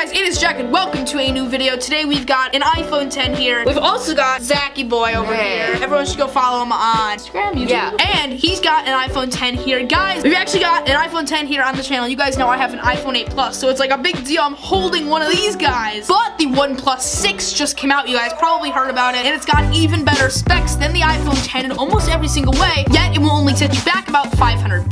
guys, it is Jack and welcome to a new video. Today we've got an iPhone 10 here. We've also got Zacky Boy over here. Everyone should go follow him on Instagram, YouTube. Yeah. And he's got an iPhone 10 here. Guys, we've actually got an iPhone 10 here on the channel. You guys know I have an iPhone 8 Plus, so it's like a big deal. I'm holding one of these guys. But the OnePlus 6 just came out. You guys probably heard about it. And it's got even better specs than the iPhone 10 in almost every single way. Yet it will only set you back about $500.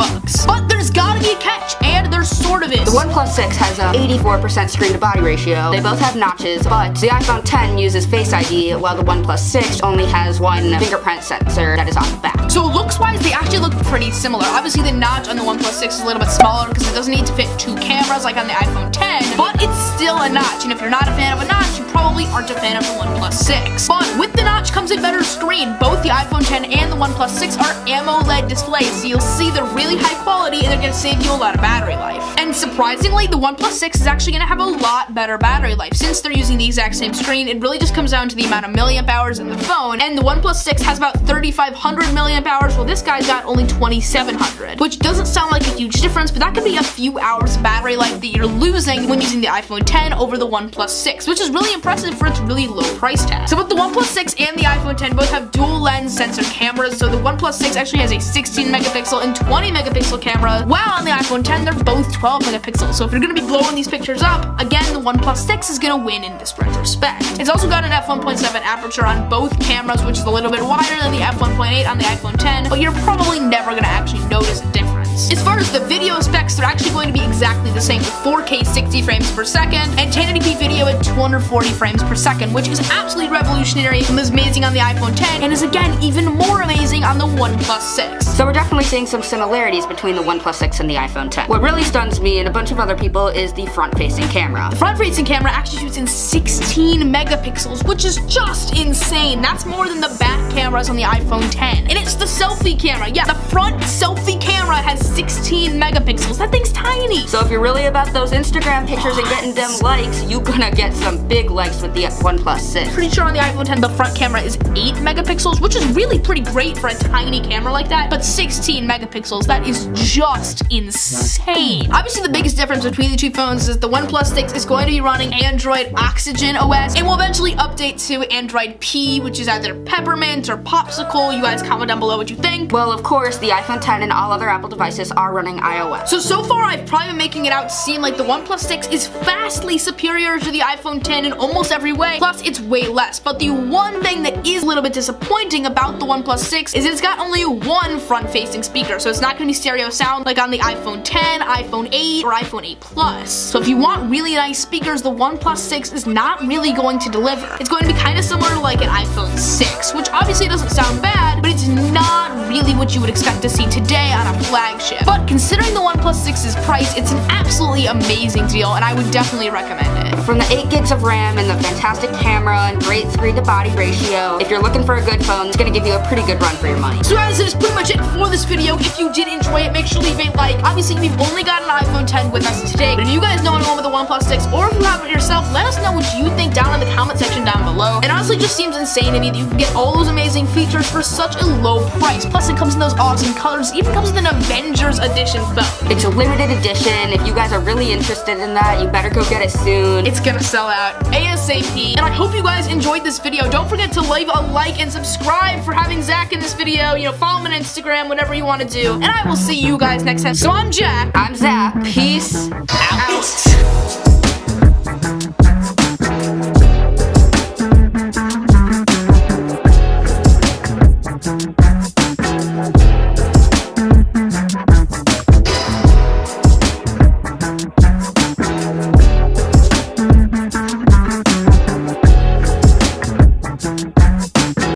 But there's gotta be a catch, and there sort of is. The OnePlus 6 has a 84% screen to body ratio. They both have notches, but the iPhone 10 uses Face ID, while the OnePlus 6 only has one fingerprint sensor that is on the back. So looks-wise, they actually look pretty similar. Obviously, the notch on the OnePlus 6 is a little bit smaller because it doesn't need to fit two cameras like on the iPhone 10, but it's still a notch, and if you're not a fan of a notch, you probably aren't a fan of the OnePlus 6. But with the notch comes a better screen. Both the iPhone 10 and the OnePlus 6 are AMOLED displays, so you'll see they're really high quality and they're going to save you a lot of battery life. And surprisingly, the OnePlus 6 is actually going to have a lot better battery life. Since they're using the exact same screen, it really just comes down to the amount of milliamp hours in the phone, and the OnePlus 6 has about 3,500 milliamp hours, while this guy's got only 2,700, which doesn't sound like a huge difference, but that could be a few hours of battery life that you're losing when using the iPhone 10 over the OnePlus 6, which is really impressive for its really low price tag. So both the OnePlus 6 and the iPhone 10 both have dual lens sensor cameras, so the OnePlus 6 actually has a 16 megapixel and 20 megapixel camera, while on the iPhone 10 they're both 12 megapixels. So if you're going to be blowing these pictures up, again, the OnePlus 6 is going to win in this retrospect. It's also got an f1.7 aperture on both cameras, which is a little bit wider than the f1.8 on the iPhone 10, but you're probably never going to actually notice a difference. As far as the video specs, they're actually going to be exactly the same, with 4K 60 frames per second and 1080p video at 240 frames per second, which is absolutely revolutionary and was amazing on the iPhone 10 and is again even more amazing on the OnePlus 6. So we're definitely seeing some similarities between the OnePlus 6 and the iPhone 10. What really stuns me and a bunch of other people is the front-facing camera. The front-facing camera actually shoots in 16 megapixels, which is just insane. That's more than the back cameras on the iPhone 10. And it's the selfie camera. Yeah, the front selfie camera has 16 megapixels. That thing's tiny. So if you're really about those Instagram pictures and getting them likes, you're gonna get some big likes with the OnePlus 6. Pretty sure on the iPhone 10 the front camera is 8 megapixels, which is really pretty great for a tiny camera like that, but 16 megapixels, that is just insane. Obviously the biggest difference between the two phones is the OnePlus 6 is going to be running Android Oxygen OS and will eventually update to Android P, which is either Peppermint or Popsicle. You guys comment down below what you think. Well, of course, the iPhone 10 and all other Apple devices are running iOS. So far I've probably been making it out to seem like the OnePlus 6 is vastly superior to the iPhone 10 in almost every way, plus it's way less. But the one thing that is a little bit disappointing about the OnePlus 6 is it's got only one front-facing speaker, so it's not going to be stereo sound like on the iPhone 10, iPhone 8, or iPhone 8 Plus. So if you want really nice speakers, the OnePlus 6 is not really going to deliver. It's going to be kind of similar to like an iPhone 6, which obviously doesn't sound bad, but it's not really what you would expect to see today on a flagship. But considering the OnePlus 6's price, it's an absolutely amazing deal, and I would definitely recommend it. From the 8 gigs of RAM and the fantastic camera and great screen to body ratio, if you're looking for a good phone, it's gonna give you a pretty good run for your money. So guys, that is pretty much it for this video. If you did enjoy it, make sure to leave a like. Obviously, we've only got an iPhone 10 with us today, but if you guys know anyone with a OnePlus 6, or if you have it yourself, let us know what you think down in the comment section down below. And honestly, it just seems insane to me that you can get all those amazing features for such a low price. Plus, it comes in those awesome colors. It even comes with an Avengers Edition phone. It's a limited edition. If you guys are really interested in that, you better go get it soon. It's gonna sell out ASAP. And I hope you guys enjoyed this video. Don't forget to leave a like and subscribe for having Zach in this video. You know, follow him on Instagram, whatever you want to do. And I will see you guys next time. So I'm Jack. I'm Zach. Peace out.